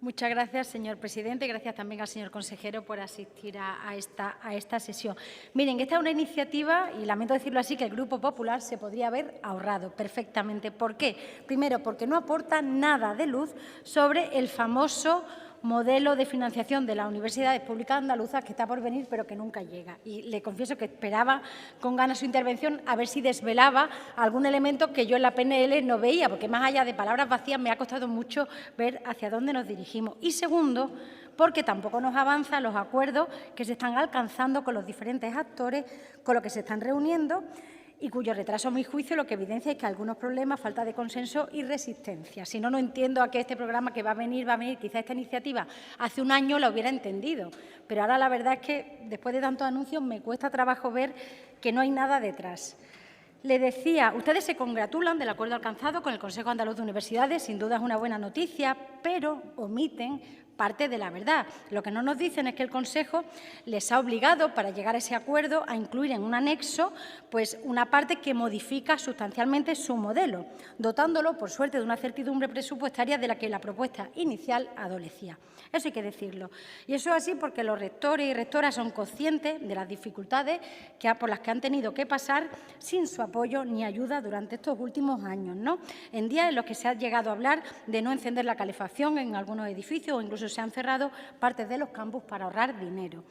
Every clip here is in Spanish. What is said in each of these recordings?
Muchas gracias, señor presidente. Gracias también al señor consejero por asistir a esta sesión. Miren, esta es una iniciativa, y lamento decirlo así, que el Grupo Popular se podría haber ahorrado perfectamente. ¿Por qué? Primero, porque no aporta nada de luz sobre el famoso modelo de financiación de las universidades públicas andaluzas que está por venir, pero que nunca llega. Y le confieso que esperaba con ganas su intervención a ver si desvelaba algún elemento que yo en la PNL no veía, porque más allá de palabras vacías me ha costado mucho ver hacia dónde nos dirigimos. Y segundo, porque tampoco nos avanza los acuerdos que se están alcanzando con los diferentes actores, con los que se están reuniendo, y cuyo retraso, a mi juicio, lo que evidencia es que algunos problemas, falta de consenso y resistencia. Si no, no entiendo a qué este programa que va a venir. Quizá esta iniciativa hace un año la hubiera entendido, pero ahora la verdad es que, después de tantos anuncios, me cuesta trabajo ver que no hay nada detrás. Le decía, ustedes se congratulan del acuerdo alcanzado con el Consejo Andaluz de Universidades, sin duda es una buena noticia, pero omiten parte de la verdad. Lo que no nos dicen es que el Consejo les ha obligado, para llegar a ese acuerdo, a incluir en un anexo una parte que modifica sustancialmente su modelo, dotándolo, por suerte, de una certidumbre presupuestaria de la que la propuesta inicial adolecía. Eso hay que decirlo. Y eso es así porque los rectores y rectoras son conscientes de las dificultades por las que han tenido que pasar sin su apoyo ni ayuda durante estos últimos años, ¿no? En días en los que se ha llegado a hablar de no encender la calefacción en algunos edificios o incluso se han cerrado partes de los campus para ahorrar dinero.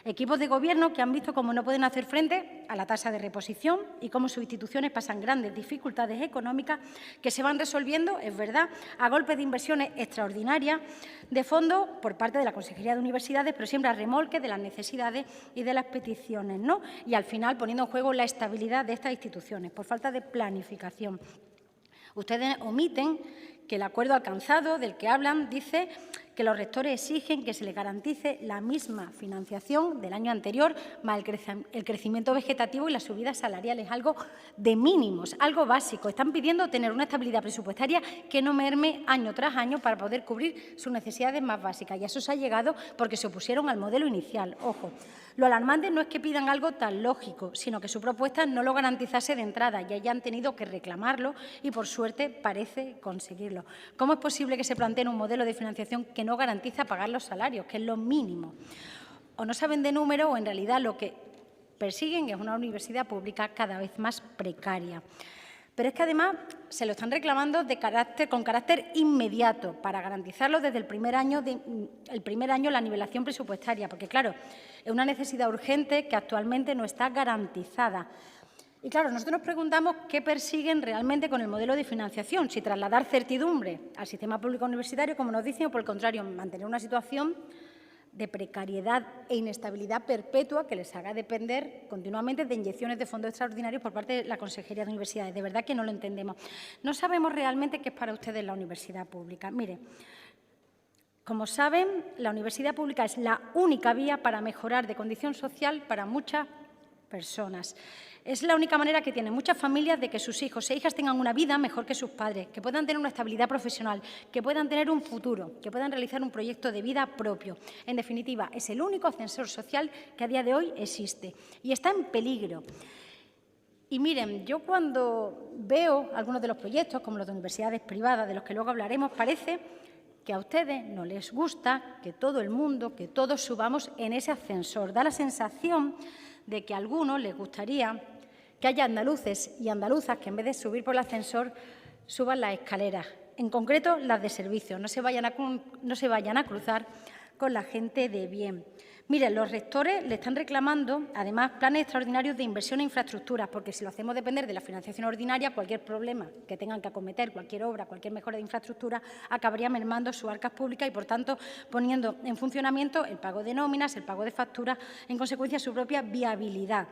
Equipos de Gobierno que han visto cómo no pueden hacer frente a la tasa de reposición y cómo sus instituciones pasan grandes dificultades económicas que se van resolviendo, es verdad, a golpe de inversiones extraordinarias de fondo por parte de la Consejería de Universidades, pero siempre a remolque de las necesidades y de las peticiones, ¿no? Y al final poniendo en juego la estabilidad de estas instituciones por falta de planificación. Ustedes omiten que el acuerdo alcanzado del que hablan dice que los rectores exigen que se les garantice la misma financiación del año anterior, más el crecimiento vegetativo y las subidas salariales, algo de mínimos, algo básico. Están pidiendo tener una estabilidad presupuestaria que no merme año tras año para poder cubrir sus necesidades más básicas. Y a eso se ha llegado porque se opusieron al modelo inicial. Ojo, lo alarmante no es que pidan algo tan lógico, sino que su propuesta no lo garantizase de entrada y hayan tenido que reclamarlo y, por suerte, parece conseguirlo. ¿Cómo es posible que se plantee un modelo de financiación que no garantiza pagar los salarios, que es lo mínimo? O no saben de números o, en realidad, lo que persiguen es una universidad pública cada vez más precaria. Pero es que, además, se lo están reclamando con carácter inmediato para garantizarlo desde el primer año la nivelación presupuestaria, porque, claro, es una necesidad urgente que actualmente no está garantizada. Y, claro, nosotros nos preguntamos qué persiguen realmente con el modelo de financiación, si trasladar certidumbre al sistema público universitario, como nos dicen, o, por el contrario, mantener una situación de precariedad e inestabilidad perpetua que les haga depender continuamente de inyecciones de fondos extraordinarios por parte de la Consejería de Universidades. De verdad que no lo entendemos. No sabemos realmente qué es para ustedes la universidad pública. Mire, como saben, la universidad pública es la única vía para mejorar de condición social para muchas personas. Es la única manera que tienen muchas familias de que sus hijos e hijas tengan una vida mejor que sus padres, que puedan tener una estabilidad profesional, que puedan tener un futuro, que puedan realizar un proyecto de vida propio. En definitiva, es el único ascensor social que a día de hoy existe y está en peligro. Y miren, yo cuando veo algunos de los proyectos, como los de universidades privadas, de los que luego hablaremos, parece que a ustedes no les gusta que todo el mundo, que todos subamos en ese ascensor. Da la sensación de que a algunos les gustaría que haya andaluces y andaluzas que, en vez de subir por el ascensor, suban las escaleras, en concreto las de servicio, no se vayan a cruzar con la gente de bien. Miren, los rectores le están reclamando, además, planes extraordinarios de inversión en infraestructuras, porque si lo hacemos depender de la financiación ordinaria, cualquier problema que tengan que acometer, cualquier obra, cualquier mejora de infraestructura, acabaría mermando sus arcas públicas y, por tanto, poniendo en funcionamiento el pago de nóminas, el pago de facturas, en consecuencia, su propia viabilidad.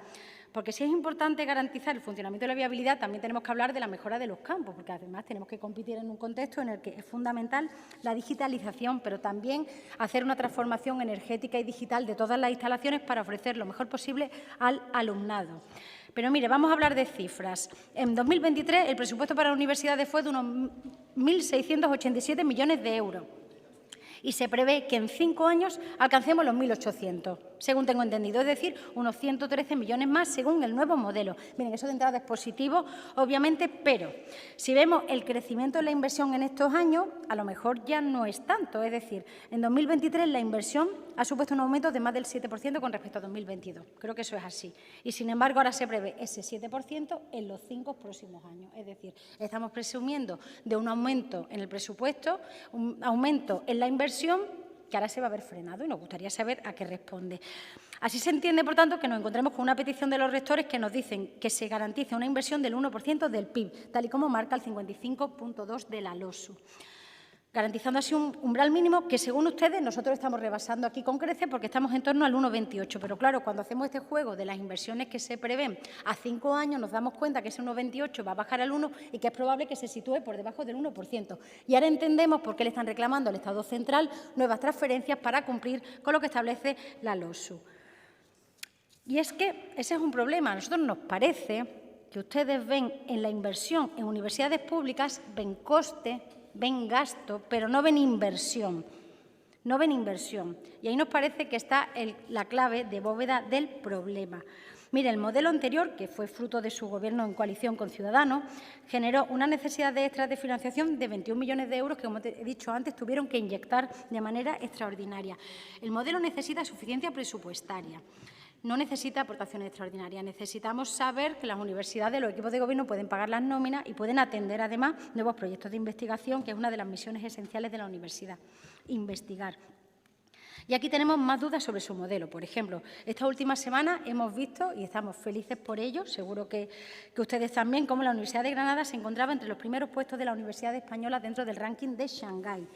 Porque si es importante garantizar el funcionamiento de la viabilidad, también tenemos que hablar de la mejora de los campos, porque además tenemos que competir en un contexto en el que es fundamental la digitalización, pero también hacer una transformación energética y digital de todas las instalaciones para ofrecer lo mejor posible al alumnado. Pero mire, vamos a hablar de cifras. En 2023 el presupuesto para las universidades fue de unos 1.687 millones de euros y se prevé que en 5 años alcancemos los 1.800. según tengo entendido, es decir, unos 113 millones más según el nuevo modelo. Miren, eso de entrada es positivo, obviamente, pero si vemos el crecimiento de la inversión en estos años, a lo mejor ya no es tanto. Es decir, en 2023 la inversión ha supuesto un aumento de más del 7% con respecto a 2022. Creo que eso es así. Y, sin embargo, ahora se prevé ese 7% en los 5 próximos años. Es decir, estamos presumiendo de un aumento en el presupuesto, un aumento en la inversión, que ahora se va a ver frenado y nos gustaría saber a qué responde. Así se entiende, por tanto, que nos encontremos con una petición de los rectores que nos dicen que se garantice una inversión del 1% del PIB, tal y como marca el 55.2 de la LOSU, garantizando así un umbral mínimo que, según ustedes, nosotros estamos rebasando aquí con creces porque estamos en torno al 1,28. Pero, claro, cuando hacemos este juego de las inversiones que se prevén a 5 años, nos damos cuenta que ese 1,28 va a bajar al 1 y que es probable que se sitúe por debajo del 1%. Y ahora entendemos por qué le están reclamando al Estado central nuevas transferencias para cumplir con lo que establece la LOSU. Y es que ese es un problema. A nosotros nos parece que ustedes ven en la inversión en universidades públicas, ven coste, ven gasto, pero no ven inversión. No ven inversión. Y ahí nos parece que está la clave de bóveda del problema. Mire, el modelo anterior, que fue fruto de su gobierno en coalición con Ciudadanos, generó una necesidad de extras de financiación de 21 millones de euros que, como he dicho antes, tuvieron que inyectar de manera extraordinaria. El modelo necesita suficiencia presupuestaria. No necesita aportaciones extraordinarias. Necesitamos saber que las universidades, los equipos de gobierno pueden pagar las nóminas y pueden atender, además, nuevos proyectos de investigación, que es una de las misiones esenciales de la universidad, investigar. Y aquí tenemos más dudas sobre su modelo. Por ejemplo, esta última semana hemos visto, y estamos felices por ello, seguro que ustedes también, cómo la Universidad de Granada se encontraba entre los primeros puestos de la Universidad Española dentro del ranking de Shanghái.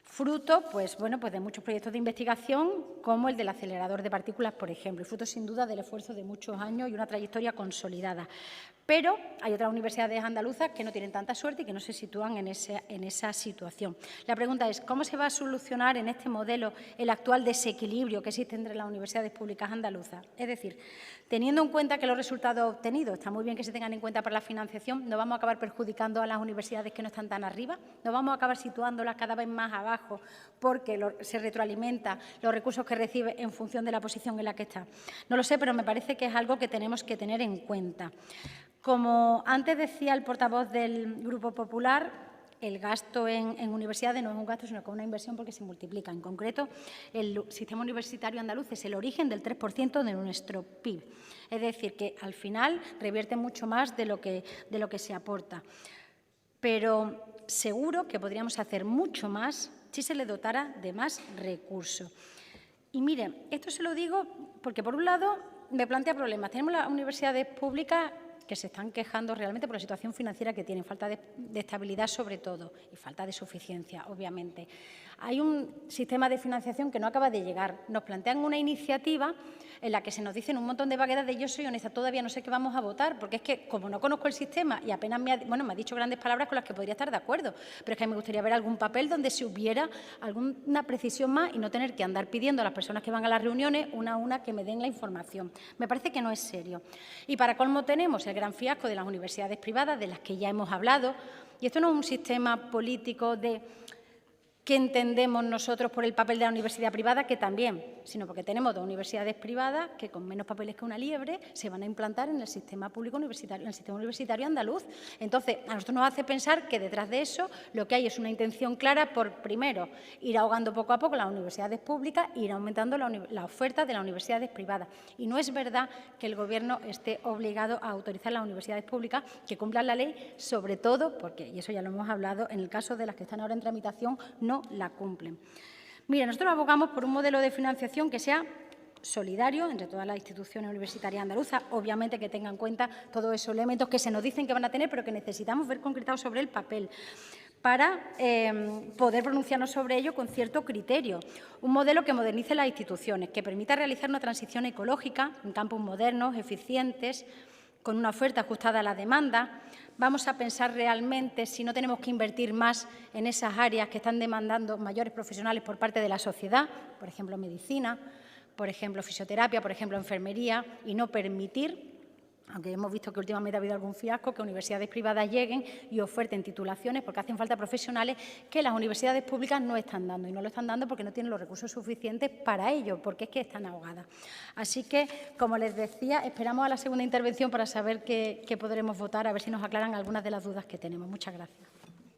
Fruto, pues de muchos proyectos de investigación, como el del acelerador de partículas, por ejemplo, y fruto, sin duda, del esfuerzo de muchos años y una trayectoria consolidada. Pero hay otras universidades andaluzas que no tienen tanta suerte y que no se sitúan en esa situación. La pregunta es, ¿cómo se va a solucionar en este modelo el actual desequilibrio que existe entre las universidades públicas andaluzas? Es decir, teniendo en cuenta que los resultados obtenidos, está muy bien que se tengan en cuenta para la financiación, ¿no vamos a acabar perjudicando a las universidades que no están tan arriba? ¿No vamos a acabar situándolas cada vez más abajo porque se retroalimenta los recursos que recibe en función de la posición en la que está? No lo sé, pero me parece que es algo que tenemos que tener en cuenta. Como antes decía el portavoz del Grupo Popular, el gasto en universidades no es un gasto, sino que es una inversión porque se multiplica. En concreto, el sistema universitario andaluz es el origen del 3% de nuestro PIB. Es decir, que al final revierte mucho más de lo que se aporta. Pero seguro que podríamos hacer mucho más si se le dotara de más recursos. Y mire, esto se lo digo porque, por un lado, me plantea problemas. Tenemos las universidades públicas que se están quejando realmente por la situación financiera que tienen, falta de estabilidad sobre todo y falta de suficiencia, obviamente. Hay un sistema de financiación que no acaba de llegar. Nos plantean una iniciativa en la que se nos dicen un montón de vaguedades de yo soy honesta, todavía no sé qué vamos a votar, porque es que como no conozco el sistema y apenas me ha dicho grandes palabras con las que podría estar de acuerdo, pero es que me gustaría ver algún papel donde se hubiera alguna precisión más y no tener que andar pidiendo a las personas que van a las reuniones una a una que me den la información. Me parece que no es serio. Y para colmo tenemos el gran fiasco de las universidades privadas, de las que ya hemos hablado, y esto no es un sistema político de ¿qué entendemos nosotros por el papel de la universidad privada? Que también, sino porque tenemos dos universidades privadas que con menos papeles que una liebre se van a implantar en el sistema público universitario, en el sistema universitario andaluz. Entonces, a nosotros nos hace pensar que detrás de eso lo que hay es una intención clara por, primero, ir ahogando poco a poco las universidades públicas e ir aumentando la oferta de las universidades privadas. Y no es verdad que el Gobierno esté obligado a autorizar las universidades públicas que cumplan la ley, sobre todo porque, y eso ya lo hemos hablado, en el caso de las que están ahora en tramitación, no la cumplen. Mira, nosotros abogamos por un modelo de financiación que sea solidario entre todas las instituciones universitarias andaluzas, obviamente que tenga en cuenta todos esos elementos que se nos dicen que van a tener, pero que necesitamos ver concretados sobre el papel para poder pronunciarnos sobre ello con cierto criterio. Un modelo que modernice las instituciones, que permita realizar una transición ecológica en campos modernos, eficientes, con una oferta ajustada a la demanda. Vamos a pensar realmente si no tenemos que invertir más en esas áreas que están demandando mayores profesionales por parte de la sociedad, por ejemplo, medicina, por ejemplo, fisioterapia, por ejemplo, enfermería, y no permitir aunque hemos visto que últimamente ha habido algún fiasco, que universidades privadas lleguen y oferten titulaciones, porque hacen falta profesionales que las universidades públicas no están dando, y no lo están dando porque no tienen los recursos suficientes para ello, porque es que están ahogadas. Así que, como les decía, esperamos a la segunda intervención para saber qué podremos votar, a ver si nos aclaran algunas de las dudas que tenemos. Muchas gracias.